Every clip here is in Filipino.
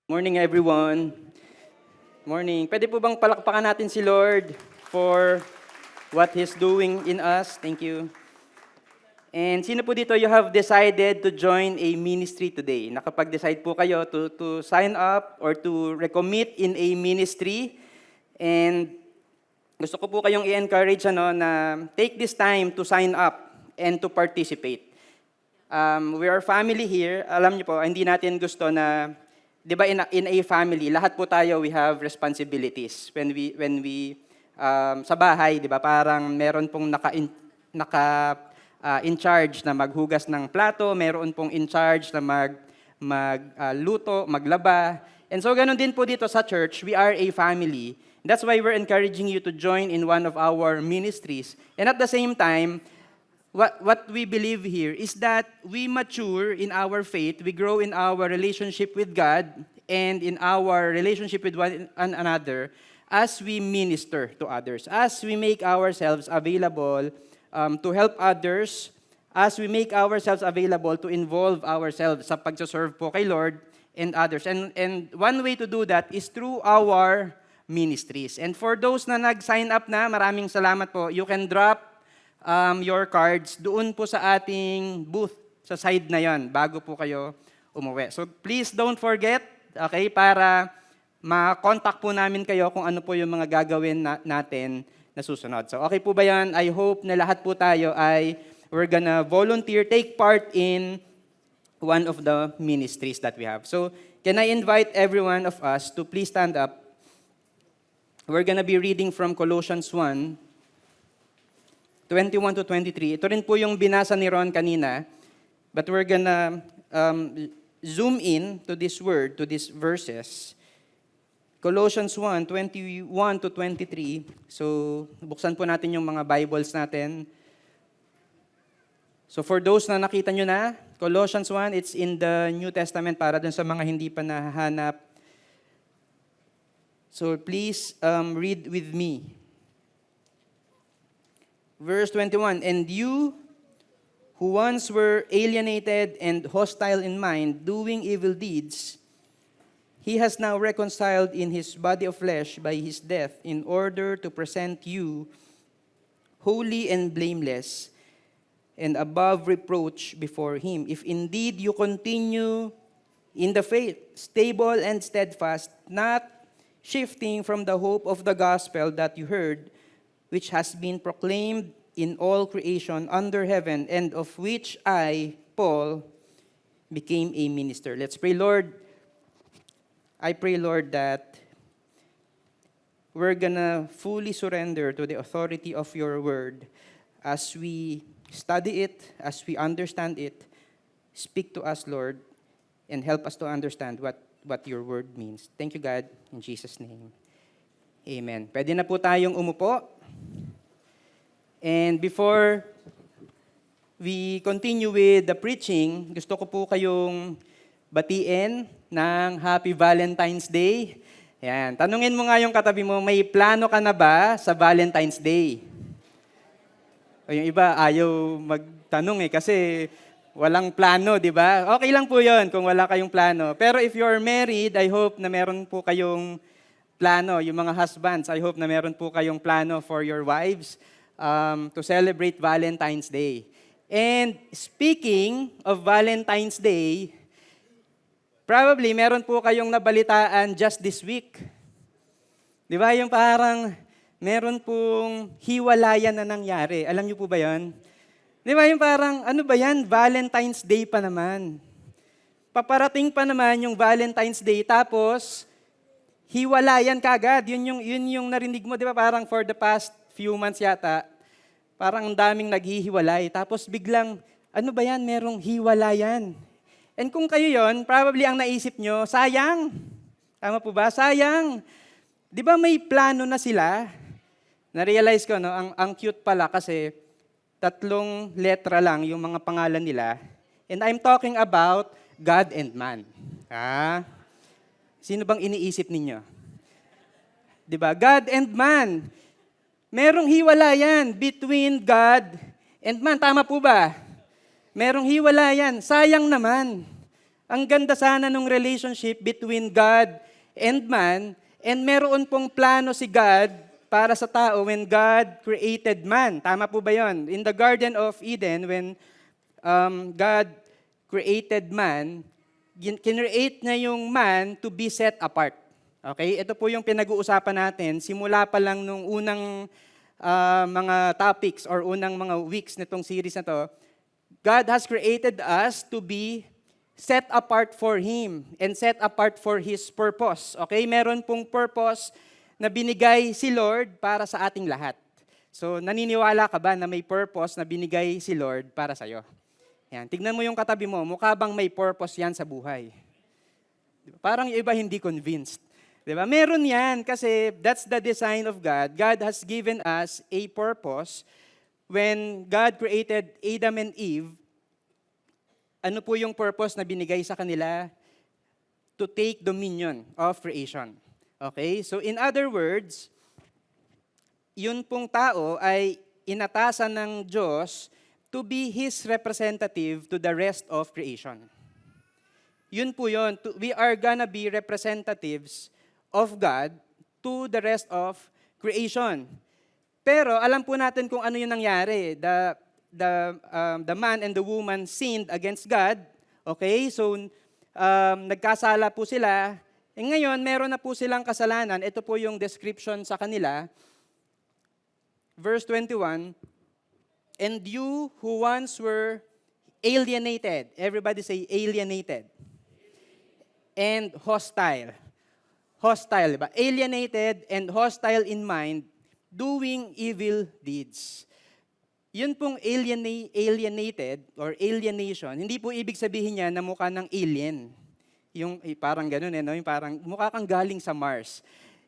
Morning, everyone. Morning. Pwede po bang palakpakan natin si Lord for what He's doing in us? Thank you. And sino po dito you have decided to join a ministry today? Nakapag-decide po kayo to sign up or to recommit in a ministry. And gusto ko po kayong i-encourage na take this time to sign up and to participate. We are family here. Alam niyo po, hindi natin gusto na, di ba in a family, lahat po tayo, we have responsibilities. When we sa bahay, di ba, parang meron pong in charge na maghugas ng plato, meron pong in charge na magluto, maglaba. And so ganun din po dito sa church, we are a family. That's why we're encouraging you to join in one of our ministries. And at the same time, what we believe here is that we mature in our faith, we grow in our relationship with God, and in our relationship with one another as we minister to others, as we make ourselves available to help others, as we make ourselves available to involve ourselves sa pagsaserve po kay Lord and others. And one way to do that is through our ministries. And for those na nag-sign up na, maraming salamat po. You can drop your cards doon po sa ating booth, sa side na yon, bago po kayo umuwi. So please don't forget, okay, para ma-contact po namin kayo kung ano po yung mga gagawin natin na susunod. So okay po ba yan? I hope na lahat po tayo we're gonna volunteer, take part in one of the ministries that we have. So can I invite every one of us to please stand up? We're gonna be reading from Colossians 1:21 to 23. Ito rin po yung binasa ni Ron kanina, but we're gonna zoom in to this word, to these verses. Colossians 1:21 to 23. So, buksan po natin yung mga Bibles natin. So, for those na nakita nyo na, Colossians 1, it's in the New Testament para dun sa mga hindi pa nahahanap. So, please read with me. Verse 21, and you who once were alienated and hostile in mind, doing evil deeds, He has now reconciled in His body of flesh by His death in order to present you holy and blameless and above reproach before Him. If indeed you continue in the faith, stable and steadfast, not shifting from the hope of the gospel that you heard, which has been proclaimed in all creation under heaven, and of which I, Paul, became a minister. Let's pray, Lord. I pray, Lord, that we're gonna fully surrender to the authority of your word as we study it, as we understand it. Speak to us, Lord, and help us to understand what your word means. Thank you, God, in Jesus' name. Amen. Pwede na po tayong umupo. And before we continue with the preaching, gusto ko po kayong batiin ng Happy Valentine's Day. Yan. Tanungin mo nga yung katabi mo, may plano ka na ba sa Valentine's Day? O yung iba, ayaw magtanong kasi walang plano, di ba? Okay lang po yun kung wala kayong plano. Pero if you're married, I hope na meron po kayong plano. Yung mga husbands, I hope na meron po kayong plano for your wives to celebrate Valentine's Day. And speaking of Valentine's Day, probably meron po kayong nabalitaan just this week. Di ba? Yung parang meron pong hiwalayan na nangyari. Alam niyo po ba yan? Di ba? Yung parang, ano ba yan? Valentine's Day pa naman. Paparating pa naman yung Valentine's Day, tapos hiwalayan kagad. Yun yung narinig mo, di ba? Parang for the past few months yata, parang ang daming naghihiwalay. Tapos biglang, ano ba yan? Merong hiwalayan. And kung kayo yon, probably ang naisip nyo, sayang. Tama po ba? Sayang. Di ba may plano na sila? Na-realize ko, no? Ang cute pala kasi 3 letra lang yung mga pangalan nila. And I'm talking about God and man. Sino bang iniisip ninyo? Di ba? God and man. Merong hiwalayan between God and man. Tama po ba? Merong hiwalayan. Sayang naman. Ang ganda sana ng relationship between God and man, and meron pong plano si God para sa tao when God created man. Tama po ba yon? In the Garden of Eden, when God created man, kinreate niya yung man to be set apart. Okay? Ito po yung pinag-uusapan natin simula pa lang nung unang mga topics or unang mga weeks nitong series na to. God has created us to be set apart for Him and set apart for His purpose. Okay? Meron pong purpose na binigay si Lord para sa ating lahat. So, naniniwala ka ba na may purpose na binigay si Lord para sa'yo? Yan. Tignan mo yung katabi mo, mukha bang may purpose yan sa buhay? Diba? Parang yung iba hindi convinced. Diba? Meron yan kasi that's the design of God. God has given us a purpose. When God created Adam and Eve, ano po yung purpose na binigay sa kanila? To take dominion of creation. Okay? So in other words, yun pong tao ay inatasan ng Diyos to be His representative to the rest of creation. Yun po yun. We are gonna be representatives of God to the rest of creation. Pero alam po natin kung ano yung nangyari. The man and the woman sinned against God. Okay? So, nagkasala po sila. Ngayon, meron na po silang kasalanan. Ito po yung description sa kanila. Verse 21, and you who once were alienated, everybody say alienated, and hostile. Hostile, diba? Alienated and hostile in mind, doing evil deeds. Yun pong alienated or alienation, hindi po ibig sabihin niya na mukha ng alien. Yung parang ganun, no? Yung parang mukha kang galing sa Mars.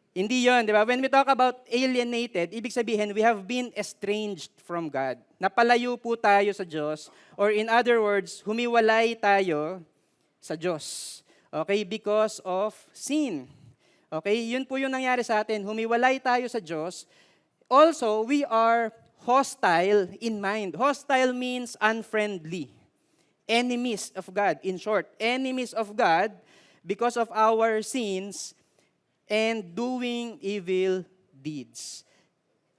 Hindi yon, di ba? When we talk about alienated, ibig sabihin, we have been estranged from God. Napalayo po tayo sa Diyos, or in other words, humiwalay tayo sa Diyos. Okay? Because of sin. Okay? Yun po yung nangyari sa atin. Humiwalay tayo sa Diyos. Also, we are hostile in mind. Hostile means unfriendly. Enemies of God. In short, enemies of God because of our sins and doing evil deeds.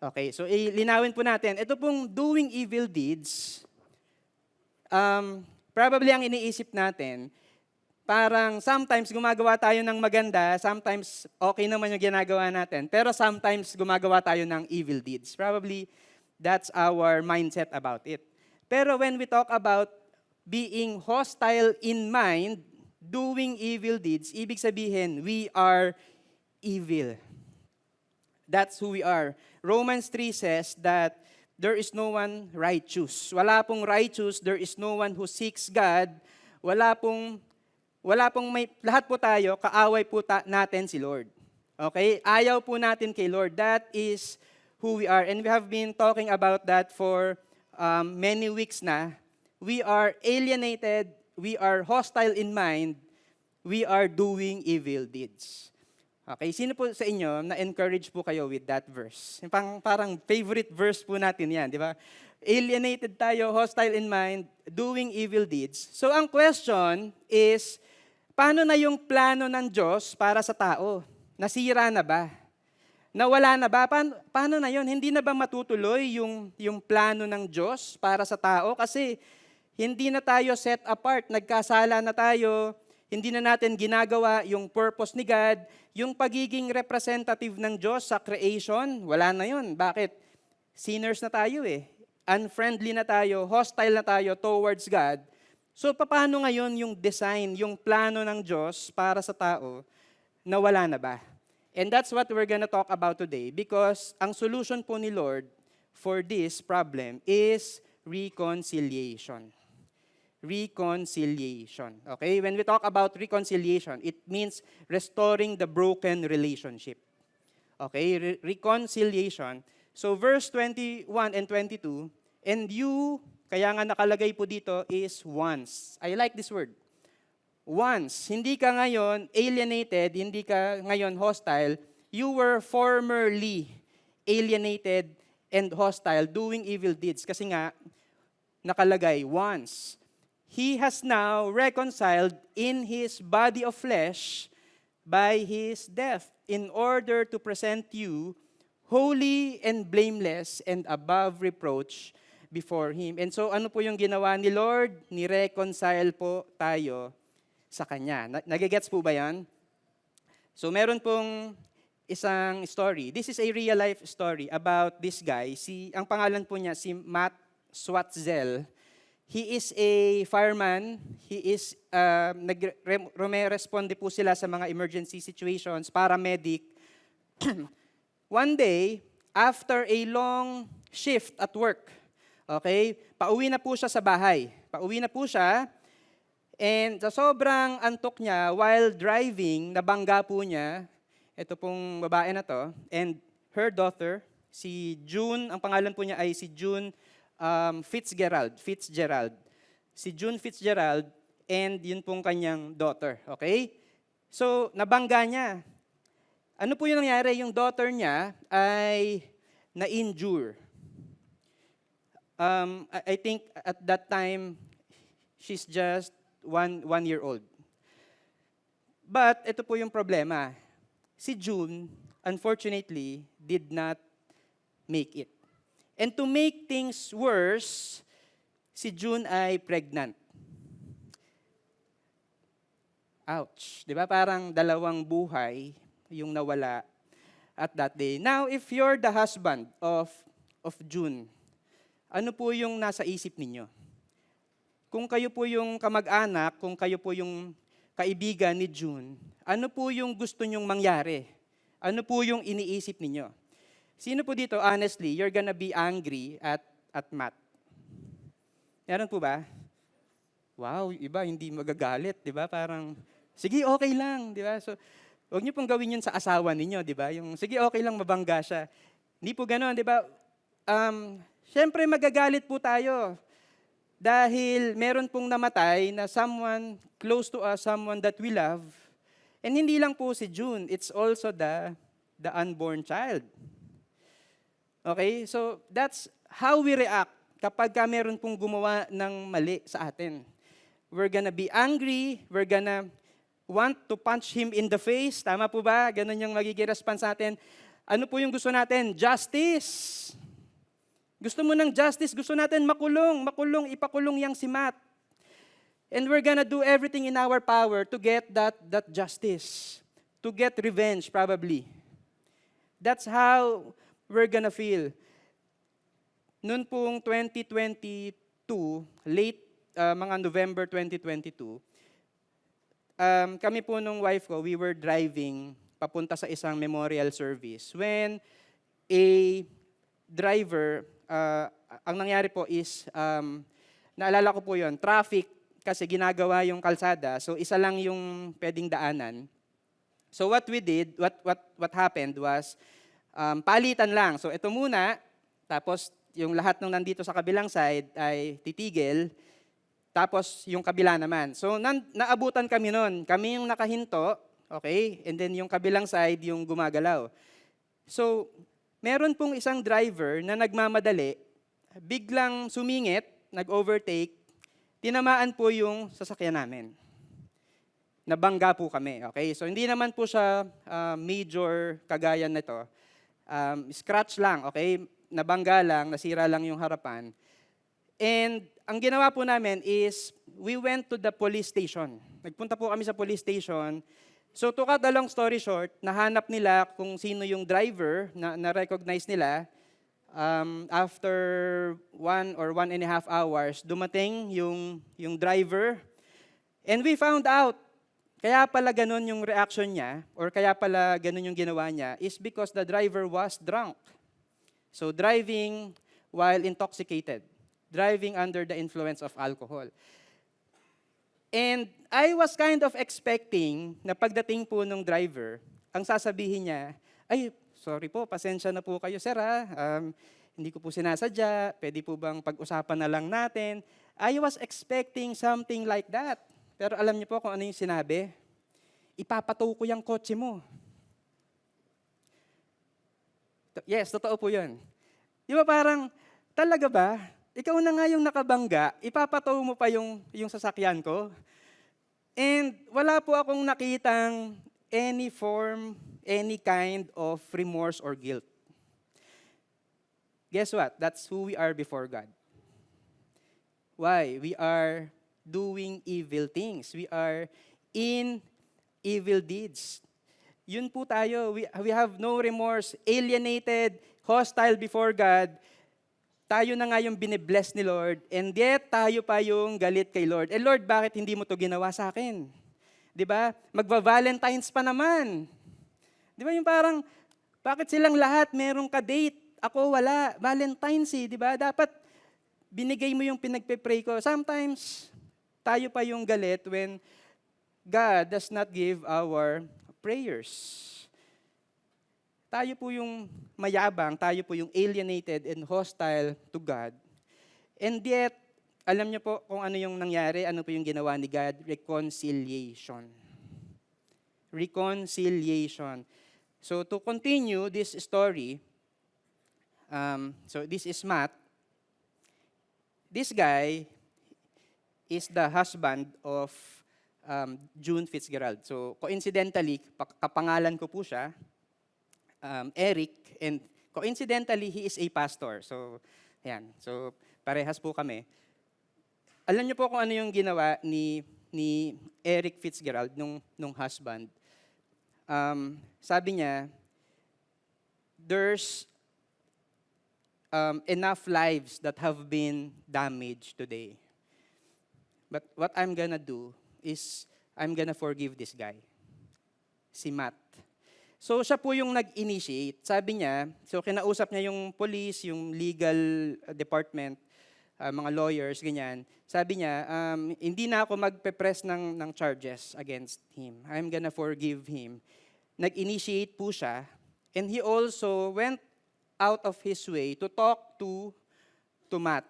Okay, so linawin po natin. Ito pong doing evil deeds, probably ang iniisip natin, parang sometimes gumagawa tayo ng maganda, sometimes okay naman yung ginagawa natin, pero sometimes gumagawa tayo ng evil deeds. Probably that's our mindset about it. Pero when we talk about being hostile in mind, doing evil deeds, ibig sabihin, we are evil. That's who we are. Romans 3 says that there is no one righteous. Wala pong righteous, there is no one who seeks God. Wala pong lahat po tayo, kaaway po natin si Lord. Okay? Ayaw po natin kay Lord. That is who we are. And we have been talking about that for many weeks na. We are alienated, we are hostile in mind, we are doing evil deeds. Okay, sino po sa inyo na-encourage po kayo with that verse? Parang favorite verse po natin yan, di ba? Alienated tayo, hostile in mind, doing evil deeds. So ang question is, paano na yung plano ng Diyos para sa tao? Nasira na ba? Nawala na ba? Paano na yun? Hindi na ba matutuloy yung plano ng Diyos para sa tao? Kasi hindi na tayo set apart, nagkasala na tayo, hindi na natin ginagawa yung purpose ni God, yung pagiging representative ng Diyos sa creation, wala na yun. Bakit? Sinners na tayo eh. Unfriendly na tayo, hostile na tayo towards God. So paano ngayon yung design, yung plano ng Diyos para sa tao, nawala na ba? And that's what we're gonna talk about today because ang solution po ni Lord for this problem is reconciliation. Reconciliation. Okay? When we talk about reconciliation, it means restoring the broken relationship. Okay? Reconciliation. So verse 21 and 22, and you, kaya nga nakalagay po dito is once. I like this word. Once. Hindi ka ngayon alienated, hindi ka ngayon hostile. You were formerly alienated and hostile, doing evil deeds. Kasi nga, nakalagay once. He has now reconciled in His body of flesh by His death in order to present you holy and blameless and above reproach before Him. And so ano po yung ginawa ni Lord? Ni-reconcile po tayo sa Kanya. Nagigets po ba yan? So meron pong isang story. This is a real life story about this guy. Ang pangalan po niya si Matt Swatzel. He is a fireman. He is responde po sila sa mga emergency situations, paramedic. One day, after a long shift at work, okay, pauwi na po siya sa bahay. Pauwi na po siya. And sa sobrang antok niya, while driving, nabangga po niya, ito pong babae na to, and her daughter, si June, ang pangalan po niya ay si June Fitzgerald. Si June Fitzgerald, and yun pong kanyang daughter, okay? So, nabangga niya. Ano po yung nangyari? Yung daughter niya ay na-injure. I think at that time, she's just one year old. But ito po yung problema. Si June, unfortunately, did not make it. And to make things worse, si June ay pregnant. Ouch. Di ba? Parang dalawang buhay yung nawala at that day. Now, if you're the husband of June, ano po yung nasa isip ninyo? Kung kayo po yung kamag-anak, kung kayo po yung kaibigan ni June, ano po yung gusto nyong mangyari? Ano po yung iniisip ninyo? Sino po dito, honestly, you're gonna be angry at Matt? Meron po ba? Wow, iba hindi magagalit, di ba? Parang, sige, okay lang, di ba? So, huwag niyo pong gawin yun sa asawa ninyo, di ba? Yung, sige, okay lang, mabangga siya. Hindi po gano'n, di ba? Siyempre, magagalit po tayo. Dahil meron pong namatay na someone close to us, someone that we love. And hindi lang po si June, it's also the unborn child. Okay? So that's how we react kapag meron pong gumawa ng mali sa atin. We're gonna be angry, we're gonna want to punch him in the face. Tama po ba? Ganun yung magiging response natin. Ano po yung gusto natin? Justice. Gusto mo ng justice, gusto natin makulong, ipakulong yang si Matt. And we're gonna do everything in our power to get that justice, to get revenge probably. That's how we're gonna feel. Noon pong 2022, late mga November 2022, kami po nung wife ko, we were driving papunta sa isang memorial service when a driver, ang nangyari po is, naalala ko po yon, traffic kasi ginagawa yung kalsada, so isa lang yung pwedeng daanan. So what we did, what happened was, palitan lang. So ito muna, tapos yung lahat ng nandito sa kabilang side ay titigil, tapos yung kabila naman. So naabutan kami nun. Kami yung nakahinto, okay? And then yung kabilang side yung gumagalaw. So meron pong isang driver na nagmamadali, biglang sumingit, nag-overtake, tinamaan po yung sasakyan namin. Nabangga po kami, okay? So hindi naman po siya major kagaya nito. Scratch lang, okay? Nabangga lang, nasira lang yung harapan. And ang ginawa po namin is, we went to the police station. Nagpunta po kami sa police station. So to cut the long story short, nahanap nila kung sino yung driver, na-recognize nila. After 1 or 1.5 hours, dumating yung driver. And we found out, kaya pala ganun yung reaction niya, or kaya pala ganun yung ginawa niya, is because the driver was drunk. So driving while intoxicated. Driving under the influence of alcohol. And I was kind of expecting na pagdating po ng driver, ang sasabihin niya, ay, sorry po, pasensya na po kayo, sir, hindi ko po sinasadya, pwede po bang pag-usapan na lang natin? I was expecting something like that. Pero alam niyo po kung ano yung sinabi? Ipapatow ko yung kotse mo. Yes, totoo po yun. Di ba parang, talaga ba? ikaw na nga yung nakabangga, ipapatow mo pa yung sasakyan ko. And wala po akong nakitang any form, any kind of remorse or guilt. Guess what? That's who we are before God. Why? We are doing evil things. We are in evil deeds. Yun po tayo. We have no remorse, alienated, hostile before God. Tayo na nga yung binibless ni Lord, and yet tayo pa yung galit kay Lord. Lord, bakit hindi mo to ginawa sa akin? Di ba? Magva-Valentine's pa naman. Di ba yung parang, bakit silang lahat merong ka-date? Ako wala. Valentine's di ba? Dapat binigay mo yung pinagpe-pray ko. Sometimes, tayo pa yung galit when God does not give our prayers. Tayo po yung mayabang, tayo po yung alienated and hostile to God. And yet, alam niyo po kung ano yung nangyari, ano po yung ginawa ni God? Reconciliation. Reconciliation. So to continue this story, so this is Matt. This guy is the husband of June Fitzgerald. So coincidentally, kapangalan ko po siya, Eric, and coincidentally, he is a pastor. So, ayan. So, parehas po kami. Alam niyo po kung ano yung ginawa ni Eric Fitzgerald, nung husband. Sabi niya, there's enough lives that have been damaged today. But what I'm gonna do is, I'm gonna forgive this guy. Si Matt. So siya po yung nag-initiate. Sabi niya, so kinausap niya yung police, yung legal department, mga lawyers, ganyan. Sabi niya, hindi na ako magpe-press ng charges against him. I'm gonna forgive him. Nag-initiate po siya. And he also went out of his way to talk to Matt.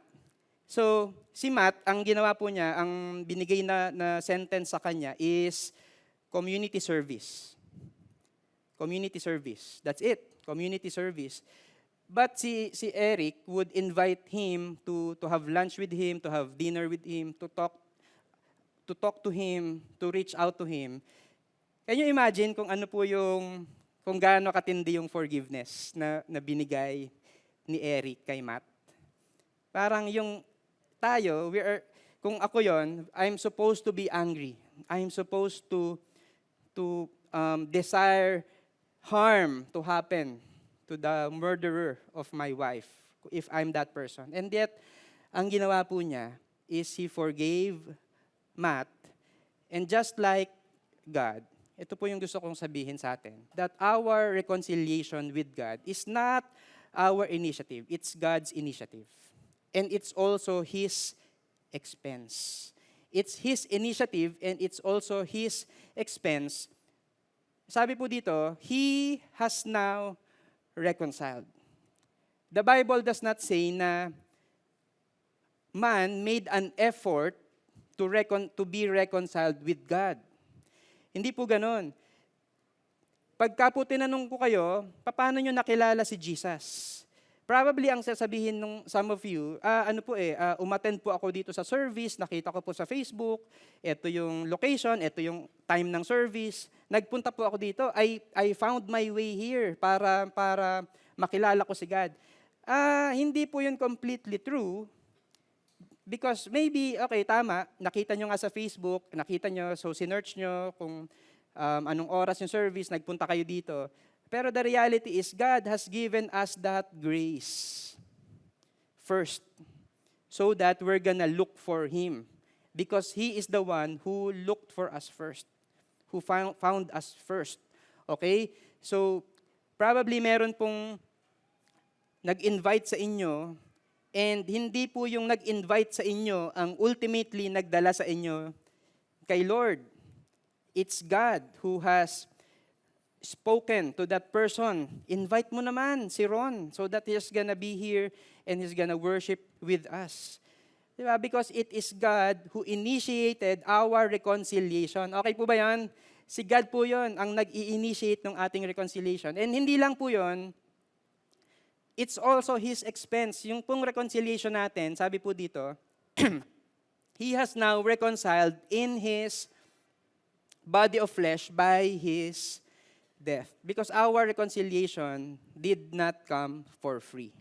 So si Matt, ang ginawa po niya, ang binigay na sentence sa kanya is community service. Community service. That's it. Community service. But si Eric would invite him to have lunch with him, to have dinner with him, to talk to him, to reach out to him. Can you imagine kung ano po kung gaano katindi yung forgiveness na binigay ni Eric kay Matt? Parang yung tayo, kung ako yon, I'm supposed to be angry. I'm supposed to desire harm to happen to the murderer of my wife, if I'm that person. And yet, ang ginawa po niya is he forgave Matt. And just like God, ito po yung gusto kong sabihin sa atin, that our reconciliation with God is not our initiative, it's God's initiative. And it's also His expense. It's His initiative and it's also His expense. Sabi po dito, He has now reconciled. The Bible does not say na man made an effort to be reconciled with God. Hindi po ganon. Pagka po tinanong ko kayo, paano nyo nakilala si Jesus? Probably ang sasabihin ng some of you, umattend po ako dito sa service, nakita ko po sa Facebook, ito yung location, ito yung time ng service. Nagpunta po ako dito, I found my way here para makilala ko si God. Hindi po yun completely true because maybe, okay, tama, nakita nyo nga sa Facebook, nakita nyo, so sinearch nyo kung anong oras yung service, nagpunta kayo dito. Pero the reality is God has given us that grace first so that we're gonna look for Him because He is the one who looked for us first, who found us first. Okay? So, probably meron pong nag-invite sa inyo and hindi po yung nag-invite sa inyo ang ultimately nagdala sa inyo kay Lord. It's God who has spoken to that person. Invite mo naman si Ron so that he's gonna be here and he's gonna worship with us. Diba? Because it is God who initiated our reconciliation. Okay po ba yan? Si God po yon ang nag-i-initiate ng ating reconciliation. And hindi lang po yon, it's also His expense. Yung pong reconciliation natin, sabi po dito, He has now reconciled in His body of flesh by His death. Because our reconciliation did not come for free.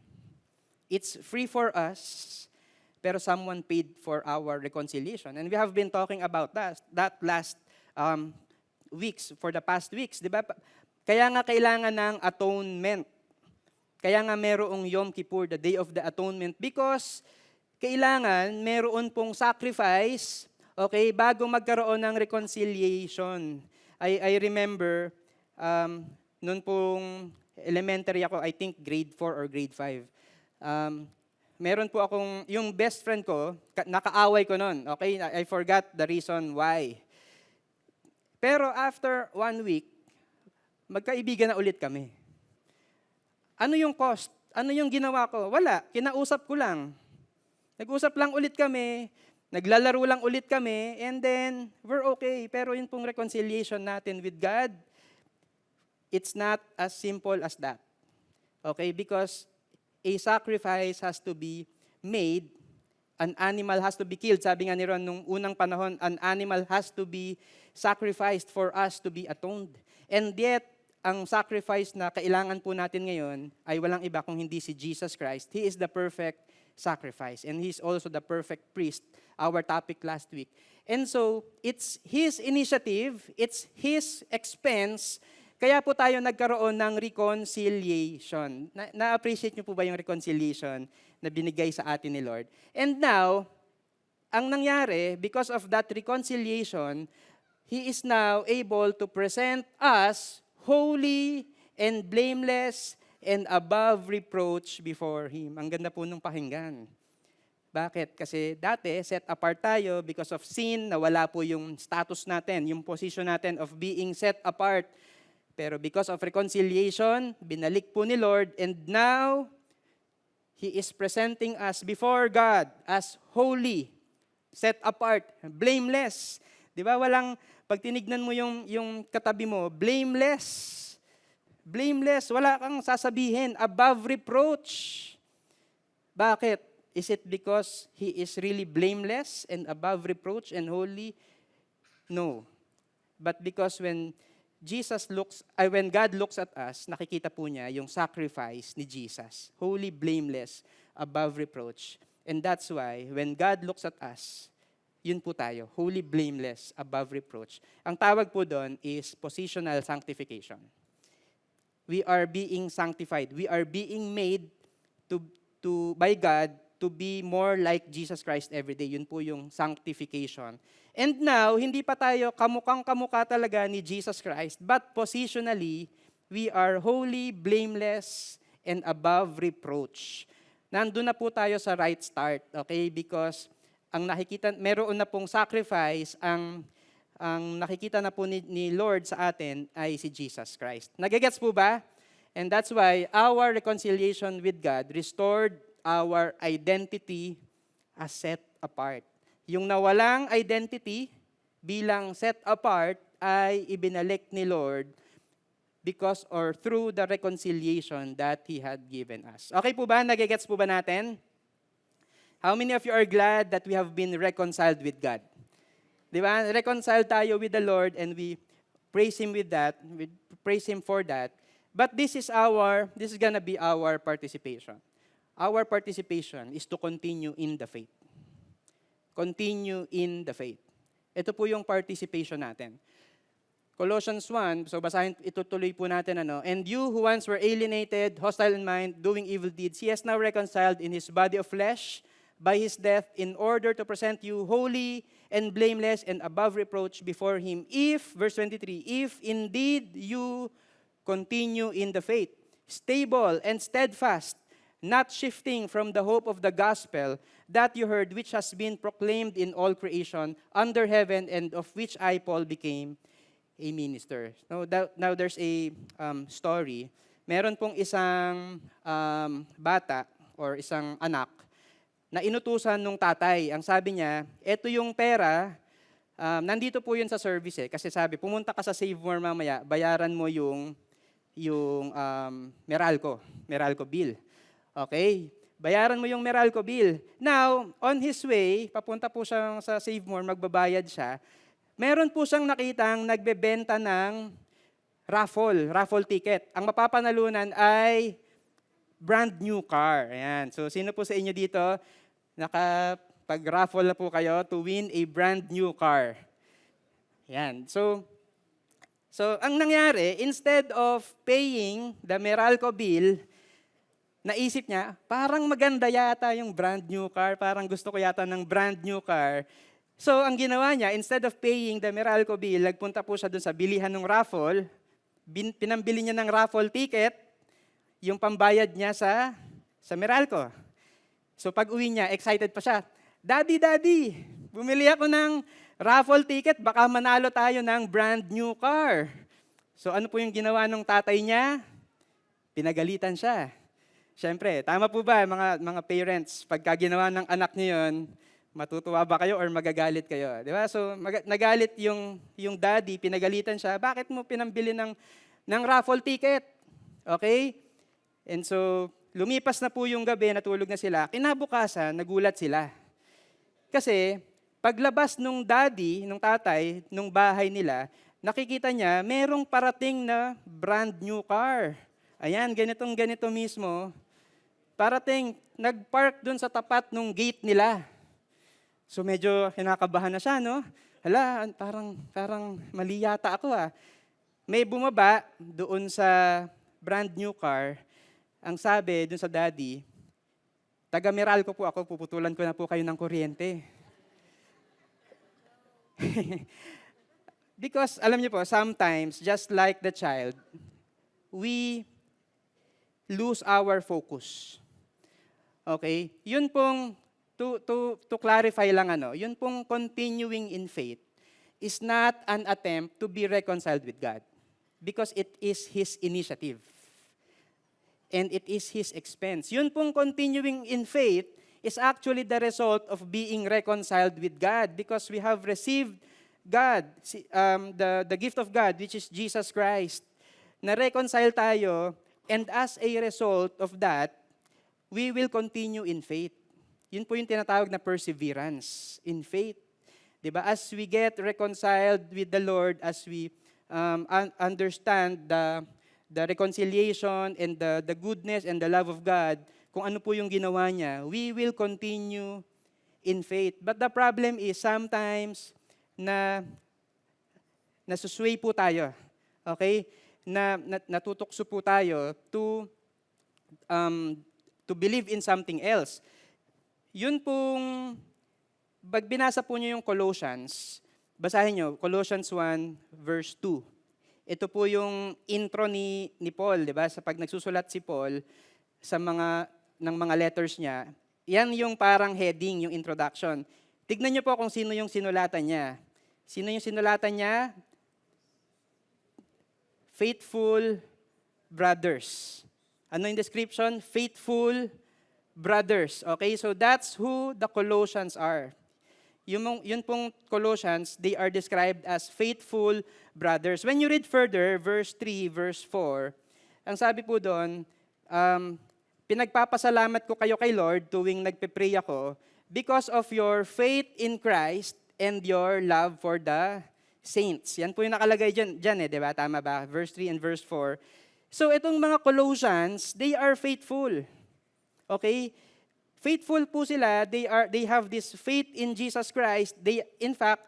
It's free for us, pero someone paid for our reconciliation. And we have been talking about that last weeks, for the past weeks. Di ba? Kaya nga kailangan ng atonement. Kaya nga merong Yom Kippur, the Day of the Atonement, because kailangan meron pong sacrifice, okay, bago magkaroon ng reconciliation. I remember, noon pong elementary ako, I think grade 4 or grade 5. Meron po akong, yung best friend ko, nakaaway ko noon, okay? I forgot the reason why. Pero after 1 week, magkaibigan na ulit kami. Ano yung cost? Ano yung ginawa ko? Wala, kinausap ko lang. Nag-usap lang ulit kami, naglalaro lang ulit kami, and then we're okay. Pero yun pong reconciliation natin with God, it's not as simple as that. Okay? Because a sacrifice has to be made, an animal has to be killed. Sabi nga ni Ron, nung unang panahon, an animal has to be sacrificed for us to be atoned. And yet, ang sacrifice na kailangan po natin ngayon ay walang iba kung hindi si Jesus Christ. He is the perfect sacrifice. And He's also the perfect priest, our topic last week. And so, it's His initiative, it's His expense, kaya po tayo nagkaroon ng reconciliation. Na-appreciate niyo po ba yung reconciliation na binigay sa atin ni Lord? And now, ang nangyari, because of that reconciliation, He is now able to present us holy and blameless and above reproach before Him. Ang ganda po nung pakinggan. Bakit? Kasi dati, set apart tayo because of sin, nawala po yung status natin, yung position natin of being set apart. Pero because of reconciliation, binalik po ni Lord, and now, He is presenting us before God as holy, set apart, blameless. Di ba? Pag tinignan mo yung katabi mo, blameless. Blameless, wala kang sasabihin, above reproach. Bakit? Is it because He is really blameless and above reproach and holy? No. But because when God looks at us, nakikita po niya yung sacrifice ni Jesus. Holy, blameless, above reproach. And that's why, when God looks at us, yun po tayo, holy, blameless, above reproach. Ang tawag po doon is positional sanctification. We are being sanctified. We are being made by God to be more like Jesus Christ every day. Yun po yung sanctification. And now, hindi pa tayo kamukha talaga ni Jesus Christ, but positionally, we are holy, blameless, and above reproach. Nandun na po tayo sa right start, okay? Because ang nakikita, meron na pong sacrifice, ang nakikita na po ni Lord sa atin ay si Jesus Christ. Nagigets po ba? And that's why our reconciliation with God restored our identity as set apart. Yung nawalang identity bilang set apart ay ibinalik ni Lord because or through the reconciliation that He had given us. Okay po ba? Nagigets po ba natin? How many of you are glad that we have been reconciled with God? Di ba? Reconciled tayo with the Lord and we praise Him with that. We praise Him for that. But this is gonna be our participation. Our participation is to continue in the faith. Continue in the faith. Ito po yung participation natin. Colossians 1, so basahin, itutuloy po natin And you who once were alienated, hostile in mind, doing evil deeds, He has now reconciled in His body of flesh by His death in order to present you holy and blameless and above reproach before Him. Verse 23, if indeed you continue in the faith, stable and steadfast, not shifting from the hope of the gospel that you heard, which has been proclaimed in all creation under heaven, and of which I, Paul, became a minister. Now there's a story. Meron pong isang bata or isang anak na inutusan nung tatay. Ang sabi niya, eto yung pera, nandito po yun sa service kasi sabi, pumunta ka sa Save More mamaya, bayaran mo yung Meralco bill. Okay? Bayaran mo yung Meralco bill. Now, on his way, papunta po siya sa Save More, magbabayad siya. Meron po siyang nakitang nagbebenta ng raffle ticket. Ang mapapanalunan ay brand new car. Ayan. So, sino po sa inyo dito nakapag-raffle na po kayo to win a brand new car? Ayan. So ang nangyari, instead of paying the Meralco bill, naisip niya, parang maganda yata yung brand new car, parang gusto ko yata ng brand new car. So, ang ginawa niya, instead of paying the Meralco bill, nagpunta po siya dun sa bilihan ng raffle, pinambili niya ng raffle ticket, yung pambayad niya sa Meralco. So, pag uwi niya, excited pa siya, Daddy, bumili ako ng raffle ticket, baka manalo tayo ng brand new car. So, ano po yung ginawa ng tatay niya? Pinagalitan siya. Siyempre, tama po ba mga parents, pagka ginawa ng anak niyo yun, matutuwa ba kayo or magagalit kayo? Di ba? So, nagalit yung daddy, pinagalitan siya, bakit mo pinambili ng raffle ticket? Okay? And so, lumipas na po yung gabi, natulog na sila. Kinabukasan, nagulat sila. Kasi, paglabas nung daddy, nung tatay, nung bahay nila, nakikita niya, merong parating na brand new car. Ayan, ganito mismo. Parating, nag-park dun sa tapat nung gate nila. So medyo kinakabahan na siya, no? Hala, parang mali yata ako ah. May bumaba doon sa brand new car. Ang sabi doon sa daddy, taga Meralco po ako, puputulan ko na po kayo ng kuryente. Because, alam niyo po, sometimes, just like the child, we lose our focus. Okay? Yun pong, to clarify lang yun pong continuing in faith is not an attempt to be reconciled with God. Because it is His initiative. And it is His expense. Yun pong continuing in faith is actually the result of being reconciled with God because we have received God, the gift of God, which is Jesus Christ. Na-reconcile tayo, and as a result of that, we will continue in faith. Yun po yung tinatawag na perseverance in faith. Diba? As we get reconciled with the Lord, as we understand the reconciliation and the goodness and the love of God, kung ano po yung ginawa niya, we will continue in faith. But the problem is sometimes nasusway po tayo. Okay? Natutokso po tayo to believe in something else. Yun pong, pag binasa po nyo yung Colossians, basahin nyo, Colossians 1 verse 2. Ito po yung intro ni Paul, di ba? Sa pag nagsusulat si Paul ng mga letters niya, yan yung parang heading, yung introduction. Tignan nyo po kung sino yung sinulatan niya. Sino yung sinulatan niya? Faithful brothers. Ano yung description? Faithful brothers. Okay, so that's who the Colossians are. Yun pong Colossians, they are described as faithful brothers. When you read further, verse 3, verse 4, ang sabi po doon, pinagpapasalamat ko kayo kay Lord tuwing nagpe-pray ako because of your faith in Christ and your love for the saints. Yan po yung nakalagay dyan di ba? Tama ba? Verse 3 and verse 4. So itong mga Colossians, they are faithful. Okay? Faithful po sila. They have this faith in Jesus Christ. They, in fact,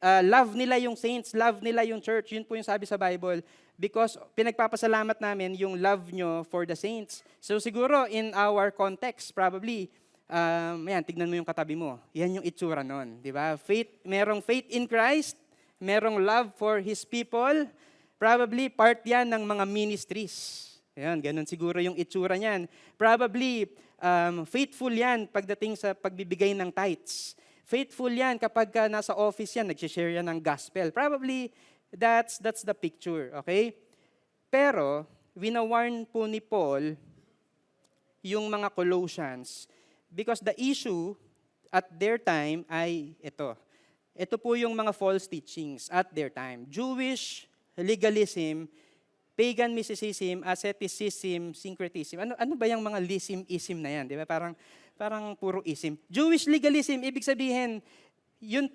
love nila yung saints, love nila yung church. Yun po yung sabi sa Bible. Because pinagpapasalamat namin yung love nyo for the saints. So siguro in our context, probably, tignan mo yung katabi mo. Yan yung itsura nun. Di ba? Merong faith in Christ, merong love for His people. Probably part yan ng mga ministries. Ayan, ganun siguro yung itsura niyan. Probably, faithful yan pagdating sa pagbibigay ng tithes. Faithful yan kapag nasa office yan, nag-share yan ng gospel. Probably, that's the picture, okay? Pero, winawarn po ni Paul yung mga Colossians because the issue at their time ay ito. Ito po yung mga false teachings at their time. Jewish legalism pagan mysticism, asceticism, syncretism. Ano ba yung mga ism na yan? Di ba? Parang puro ism. Jewish legalism, ibig sabihin, yun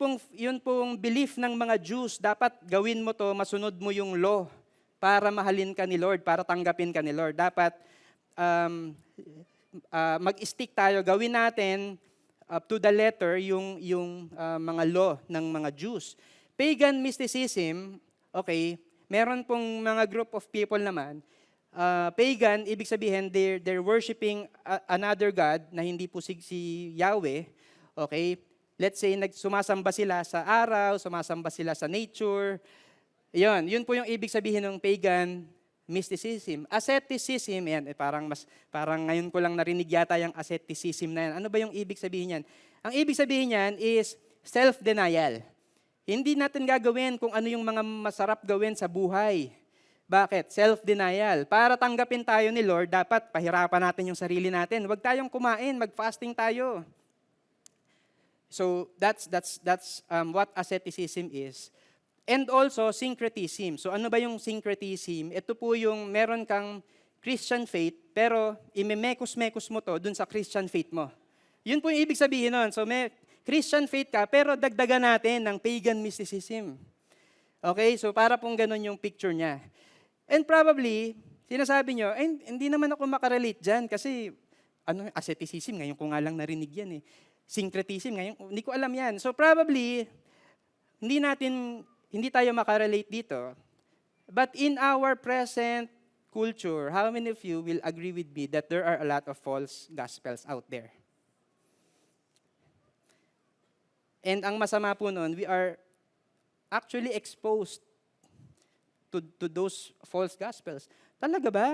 pong belief ng mga Jews, dapat gawin mo to, masunod mo yung law para mahalin ka ni Lord, para tanggapin ka ni Lord. Dapat mag-stick tayo, gawin natin up to the letter yung mga law ng mga Jews. Pagan mysticism, okay, meron pong mga group of people naman, pagan, ibig sabihin, they're worshiping another God na hindi po si Yahweh, okay? Let's say, sumasamba sila sa araw, sumasamba sila sa nature. Yun po yung ibig sabihin ng pagan mysticism. Asceticism, yan, parang ngayon ko lang narinig yata yung asceticism na yan. Ano ba yung ibig sabihin yan? Ang ibig sabihin yan is self-denial. Hindi natin gagawin kung ano yung mga masarap gawin sa buhay. Bakit? Self-denial. Para tanggapin tayo ni Lord, dapat pahirapan natin yung sarili natin. Huwag tayong kumain, mag-fasting tayo. So that's what asceticism is. And also syncretism. So ano ba yung syncretism? Ito po yung meron kang Christian faith, pero imemekos-mekos mo to dun sa Christian faith mo. Yun po yung ibig sabihin nun. So may Christian faith ka, pero dagdagan natin ng pagan mysticism. Okay? So para pong ganun yung picture niya. And probably, sinasabi nyo, hindi naman ako makarelate dyan kasi asceticism, ngayon ko nga lang narinig yan eh. Syncretism, ngayon, hindi ko alam yan. So probably, hindi tayo makarelate dito. But in our present culture, how many of you will agree with me that there are a lot of false gospels out there? And ang masama po nun, we are actually exposed to those false gospels. Talaga ba?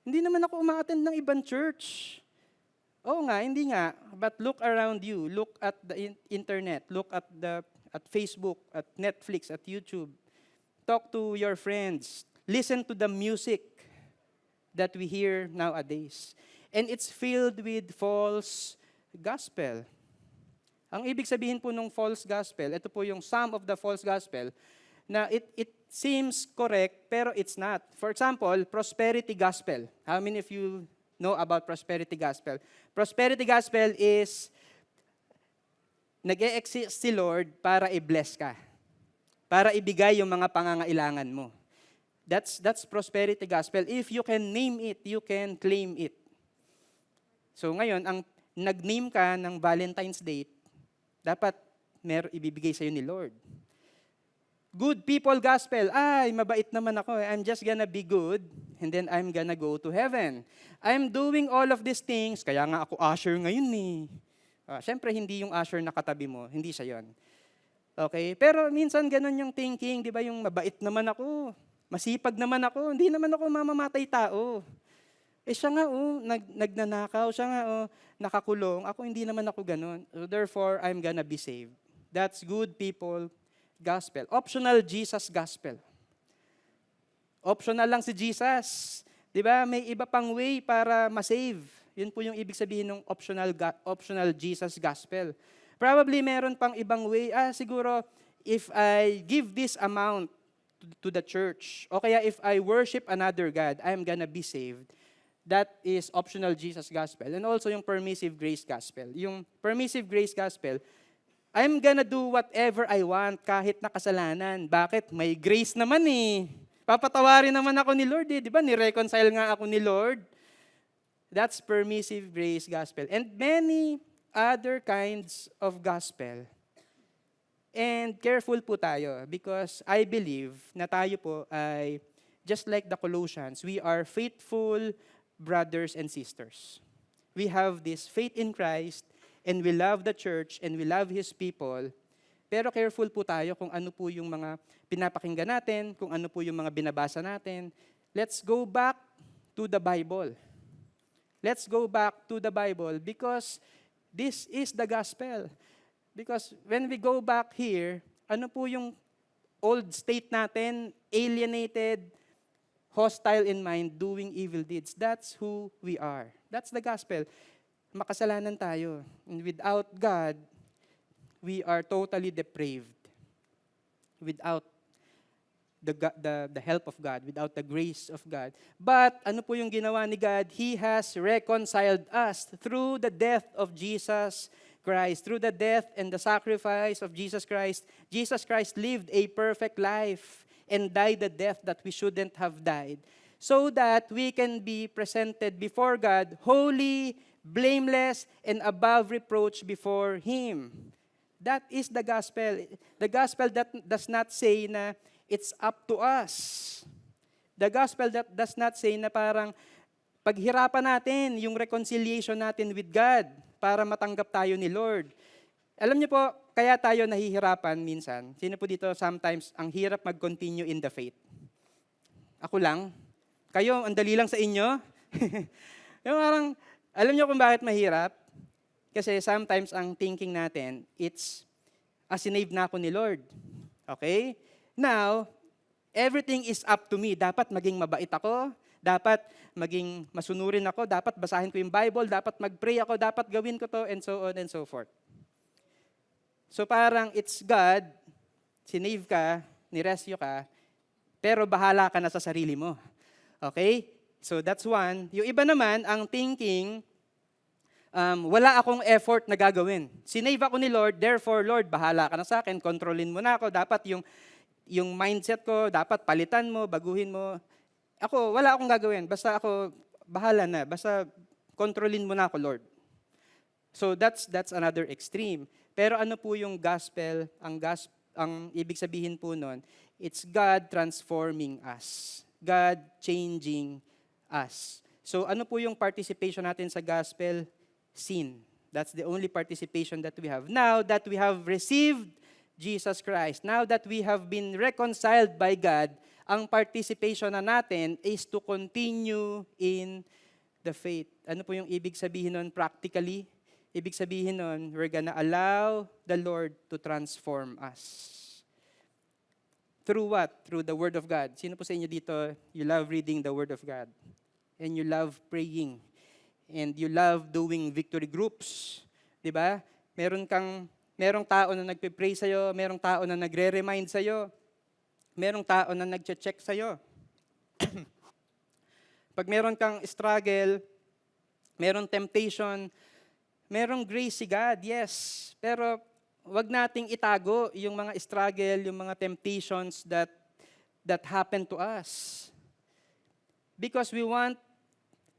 Hindi naman ako umaattend ng ibang church. Oo nga, hindi nga. But look around you. Look at the internet. Look at Facebook, at Netflix, at YouTube. Talk to your friends. Listen to the music that we hear nowadays. And it's filled with false gospel. Ang ibig sabihin po ng false gospel, ito po yung some of the false gospel, na it seems correct, pero it's not. For example, prosperity gospel. How many of you know about prosperity gospel? Prosperity gospel is, nag-e-exist si Lord para i-bless ka. Para ibigay yung mga pangangailangan mo. That's prosperity gospel. If you can name it, you can claim it. So ngayon, ang nag-name ka ng Valentine's Day, dapat ibibigay sa'yo ni Lord. Good people gospel. Ay, mabait naman ako. I'm just gonna be good and then I'm gonna go to heaven. I'm doing all of these things. Kaya nga ako usher ngayon eh. Siyempre, hindi yung usher na katabi mo. Hindi siya yon. Okay? Pero minsan ganun yung thinking. Di ba yung mabait naman ako. Masipag naman ako. Hindi naman ako mamamatay tao. Siya nga nagnanakaw. Siya nga nakakulong. Ako hindi naman ako ganun. So therefore, I'm gonna be saved. That's good people gospel. Optional Jesus gospel. Optional lang si Jesus. Di ba? May iba pang way para ma-save. Yun po yung ibig sabihin ng optional Jesus gospel. Probably meron pang ibang way. Siguro, if I give this amount to the church, o kaya if I worship another God, I'm gonna be saved. That is optional Jesus gospel. And also yung permissive grace gospel. Yung permissive grace gospel, I'm gonna do whatever I want kahit na kasalanan. Bakit? May grace naman eh. Papatawarin naman ako ni Lord eh. Di ba? Ni-reconcile nga ako ni Lord. That's permissive grace gospel. And many other kinds of gospel. And careful po tayo because I believe na tayo po ay, just like the Colossians, we are faithful brothers and sisters. We have this faith in Christ and we love the church and we love His people. Pero careful po tayo kung ano po yung mga pinapakinggan natin, kung ano po yung mga binabasa natin. Let's go back to the Bible. Let's go back to the Bible because this is the gospel. Because when we go back here, ano po yung old state natin, alienated, hostile in mind, doing evil deeds. That's who we are. That's the gospel. Makasalanan tayo. And without God, we are totally depraved. Without the help of God, without the grace of God. But ano po yung ginawa ni God? He has reconciled us through the death of Jesus Christ. Through the death and the sacrifice of Jesus Christ, Jesus Christ lived a perfect life and died the death that we shouldn't have died, so that we can be presented before God holy, blameless, and above reproach before Him. That is the gospel. The gospel that does not say na it's up to us. The gospel that does not say na parang paghirapan natin yung reconciliation natin with God para matanggap tayo ni Lord. Alam niyo po, kaya tayo nahihirapan minsan. Sino po dito sometimes ang hirap mag-continue in the faith? Ako lang? Kayo, ang dali lang sa inyo? Yung parang, alam niyo kung bakit mahirap? Kasi sometimes ang thinking natin, it's, sinave na ako ni Lord. Okay? Now, everything is up to me. Dapat maging mabait ako, dapat maging masunurin ako, dapat basahin ko yung Bible, dapat mag-pray ako, dapat gawin ko to, and so on and so forth. So parang it's God, sinave ka, nirescue ka, pero bahala ka na sa sarili mo. Okay? So that's one. Yung iba naman, ang thinking, wala akong effort na gagawin. Sinave ako ni Lord, therefore, Lord, bahala ka na sa akin, kontrolin mo na ako. Dapat yung mindset ko, dapat palitan mo, baguhin mo. Ako, wala akong gagawin. Basta ako, bahala na. Basta kontrolin mo na ako, Lord. So that's another extreme. Pero ano po yung gospel? Ang ibig sabihin po nun, it's God transforming us. God changing us. So ano po yung participation natin sa gospel? Sin. That's the only participation that we have. Now that we have received Jesus Christ, now that we have been reconciled by God, ang participation na natin is to continue in the faith. Ano po yung ibig sabihin nun practically? Ibig sabihin nun, we're gonna allow the Lord to transform us. Through what? Through the Word of God. Sino po sa inyo dito, you love reading the Word of God? And you love praying? And you love doing victory groups? Diba? Merong tao na nagpe-pray sa'yo, merong tao na nagre-remind sa'yo, merong tao na nagche-check sa'yo. Pag meron kang struggle, merong temptation, merong grace si God, yes. Pero wag nating itago yung mga struggle, yung mga temptations that happen to us. Because we want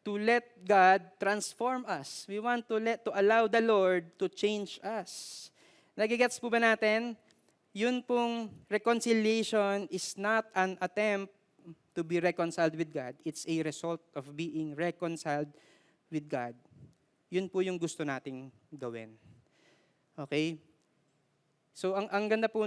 to let God transform us. We want to allow the Lord to change us. Nagigets po ba natin? Yun pong reconciliation is not an attempt to be reconciled with God. It's a result of being reconciled with God. Yun po yung gusto nating gawin. Okay? So ang ganda po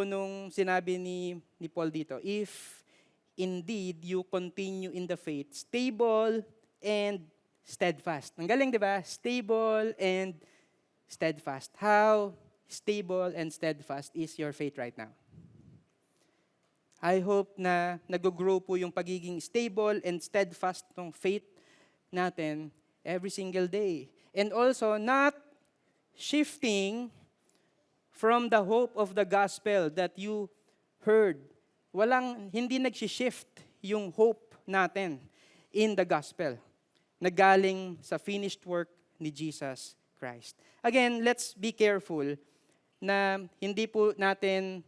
nung sinabi ni Paul dito, if indeed you continue in the faith, stable and steadfast. Ang galing, 'di ba? Stable and steadfast. How stable and steadfast is your faith right now? I hope na nag-grow po yung pagiging stable and steadfast ng faith natin every single day. And also, not shifting from the hope of the gospel that you heard. Hindi nag-shift yung hope natin in the gospel na galing sa finished work ni Jesus Christ. Again, let's be careful na hindi po natin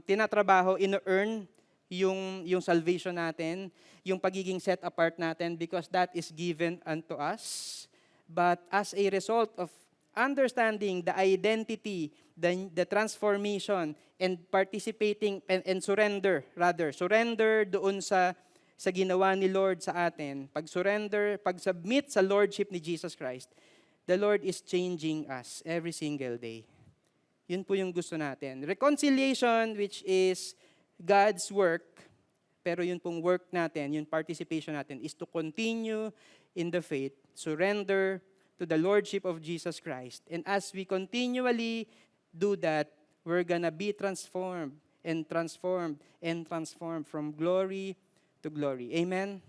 tinatrabaho, ino-earn yung salvation natin, yung pagiging set apart natin, because that is given unto us. But as a result of understanding the identity, the transformation, and participating and surrender doon sa ginawa ni Lord sa atin, pag-submit sa Lordship ni Jesus Christ, the Lord is changing us every single day. Yun po yung gusto natin. Reconciliation, which is God's work, pero yun pong work natin, yung participation natin, is to continue in the faith, surrender to the Lordship of Jesus Christ. And as we continually do that, we're gonna be transformed from glory to glory. Amen?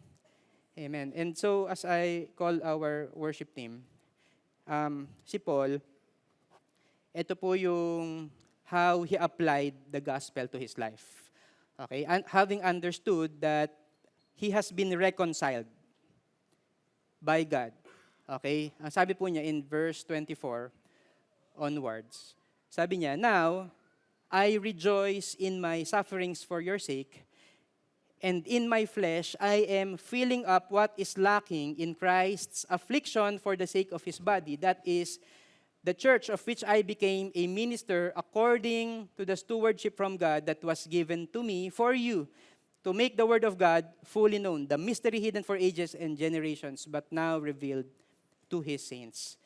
Amen. And so, as I call our worship team, si Paul, ito po yung how he applied the gospel to his life. Okay, and having understood that he has been reconciled by God. Okay, ang sabi po niya in verse 24 onwards, sabi niya, "Now, I rejoice in my sufferings for your sake, and in my flesh I am filling up what is lacking in Christ's affliction for the sake of his body, that is, the church of which I became a minister according to the stewardship from God that was given to me for you, to make the word of God fully known, the mystery hidden for ages and generations, but now revealed to his saints."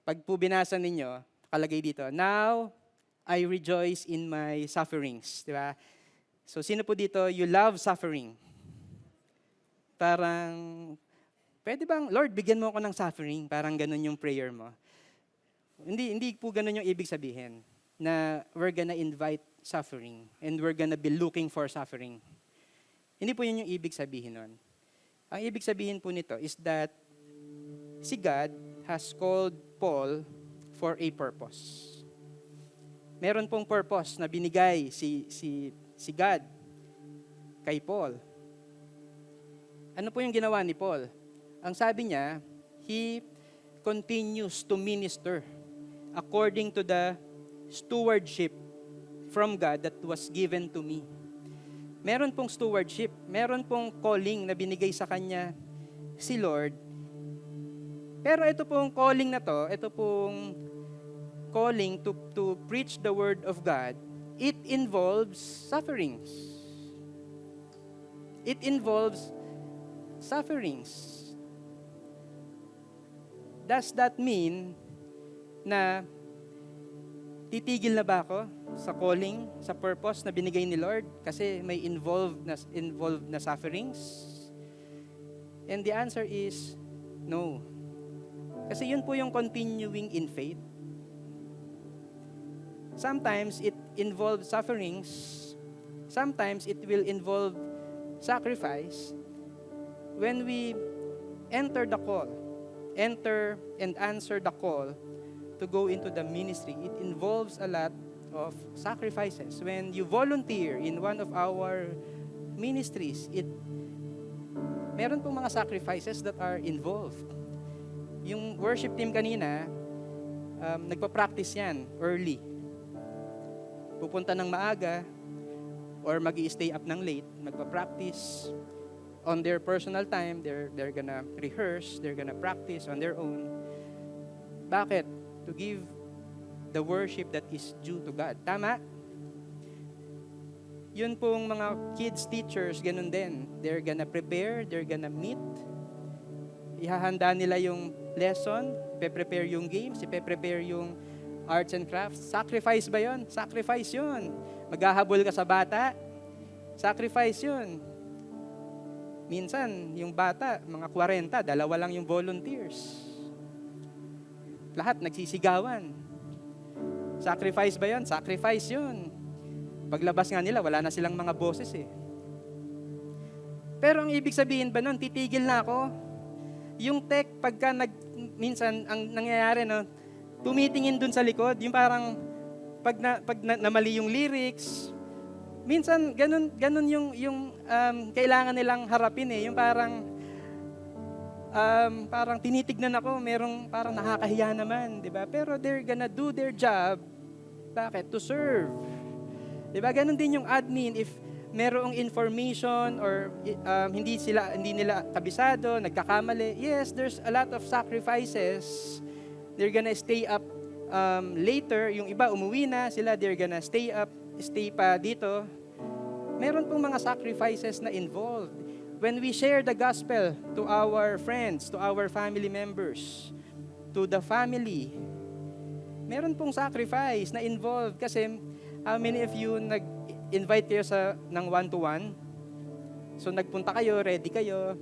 Pag po binasa ninyo, kalagay dito, "Now I rejoice in my sufferings." Di ba? So, sino po dito, you love suffering? Parang, pwede bang, Lord, bigyan mo ako ng suffering? Parang ganun yung prayer mo. Hindi po ganun yung ibig sabihin, na we're gonna invite suffering and we're gonna be looking for suffering. Hindi po yun yung ibig sabihin nun. Ang ibig sabihin po nito is that si God has called Paul for a purpose. Meron pong purpose na binigay si God kay Paul. Ano po yung ginawa ni Paul? Ang sabi niya, he continues to minister according to the stewardship from God that was given to me. Meron pong stewardship, meron pong calling na binigay sa kanya si Lord. Pero ito pong calling na to, ito pong calling to preach the word of God, it involves sufferings. It involves sufferings. Does that mean na titigil na ba ako sa calling, sa purpose na binigay ni Lord kasi may involved na sufferings? And the answer is no. Kasi yun po yung continuing in faith. Sometimes it involves sufferings. Sometimes it will involve sacrifice. When we enter the call, enter and answer the call to go into the ministry, it involves a lot of sacrifices. When you volunteer in one of our ministries, meron pong mga sacrifices that are involved. Yung worship team kanina, nagpa-practice yan early. Pupunta ng maaga or mag-i-stay up ng late, magpa-practice on their personal time, they're gonna rehearse, they're gonna practice on their own. Bakit? To give the worship that is due to God. Tama? Yun pong mga kids teachers, ganun din. They're gonna prepare, they're gonna meet. Ihahanda nila yung lesson, ipe-prepare yung games, ipe-prepare yung arts and crafts. Sacrifice ba yun? Sacrifice yun. Maghahabol ka sa bata, sacrifice yun. Minsan, yung bata, mga 40, dalawa lang yung volunteers. Lahat nagsisigawan. Sacrifice ba yun? Sacrifice yun. Paglabas nga nila, wala na silang mga boses eh. Pero ang ibig sabihin ba nun, titigil na ako? Yung tech, minsan, ang nangyayari, no, tumitingin dun sa likod, yung parang, pag namali yung lyrics, minsan, ganun yung kailangan nilang harapin eh, yung parang tinitignan ako, merong parang nakakahiya naman, di ba? Pero they're gonna do their job, bakit? To serve. Di ba? Ganun din yung admin, if merong information or hindi nila kabisado, nagkakamali. Yes, there's a lot of sacrifices. They're gonna stay up later. Yung iba umuwi na sila, they're gonna stay pa dito. Meron pong mga sacrifices na involved. When we share the gospel to our friends, to our family members, to the family, meron pong sacrifice na involved. Kasi how many of you invite kayo ng one-to-one. So nagpunta kayo, ready kayo,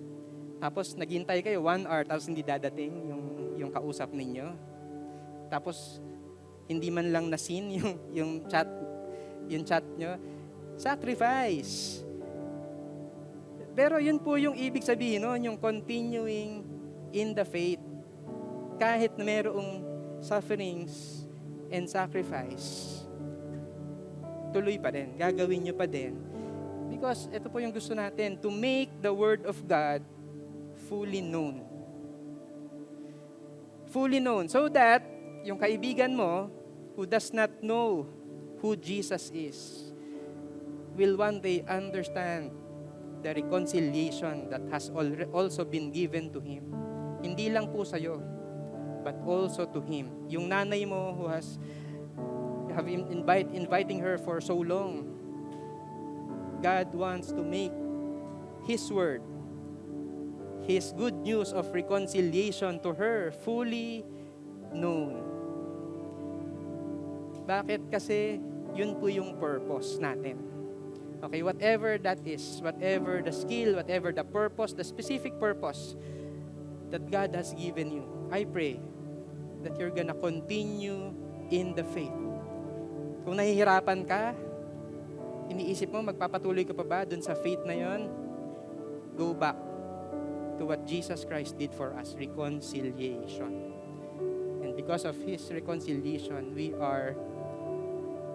tapos naghintay kayo 1 hour, tapos hindi dadating yung kausap ninyo. Tapos hindi man lang na-seen yung chat nyo. Sacrifice. Pero yun po yung ibig sabihin nun, yung continuing in the faith. Kahit na mayroong sufferings and sacrifice. tuloy pa rin. Gagawin nyo pa din. Because ito po yung gusto natin, to make the Word of God fully known. Fully known. So that, yung kaibigan mo, who does not know who Jesus is, will one day understand the reconciliation that has also been given to him. Hindi lang po sa'yo, but also to him. Yung nanay mo who has inviting her for so long, God wants to make His word, His good news of reconciliation to her fully known. Bakit? Kasi yun po yung purpose natin. Okay, whatever that is, whatever the skill, whatever the purpose, the specific purpose that God has given you, I pray that you're gonna continue in the faith. Kung nahihirapan ka, iniisip mo, magpapatuloy ka pa ba dun sa faith na yon? Go back to what Jesus Christ did for us, reconciliation. And because of His reconciliation, we are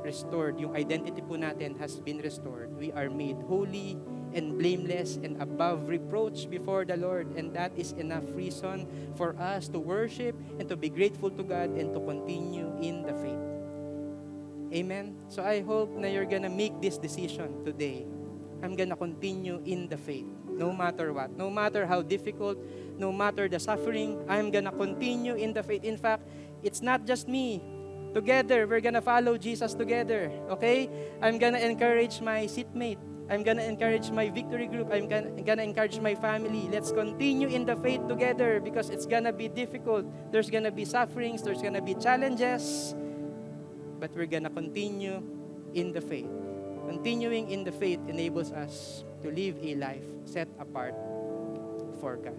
restored. Yung identity po natin has been restored. We are made holy and blameless and above reproach before the Lord. And that is enough reason for us to worship and to be grateful to God and to continue in the faith. Amen? So I hope na you're gonna make this decision today. I'm gonna continue in the faith. No matter what. No matter how difficult, no matter the suffering, I'm gonna continue in the faith. In fact, it's not just me. Together, we're gonna follow Jesus together. Okay? I'm gonna encourage my seatmate. I'm gonna encourage my victory group. I'm gonna encourage my family. Let's continue in the faith together because it's gonna be difficult. There's gonna be sufferings. There's gonna be challenges. But we're gonna continue in the faith. Continuing in the faith enables us to live a life set apart for God.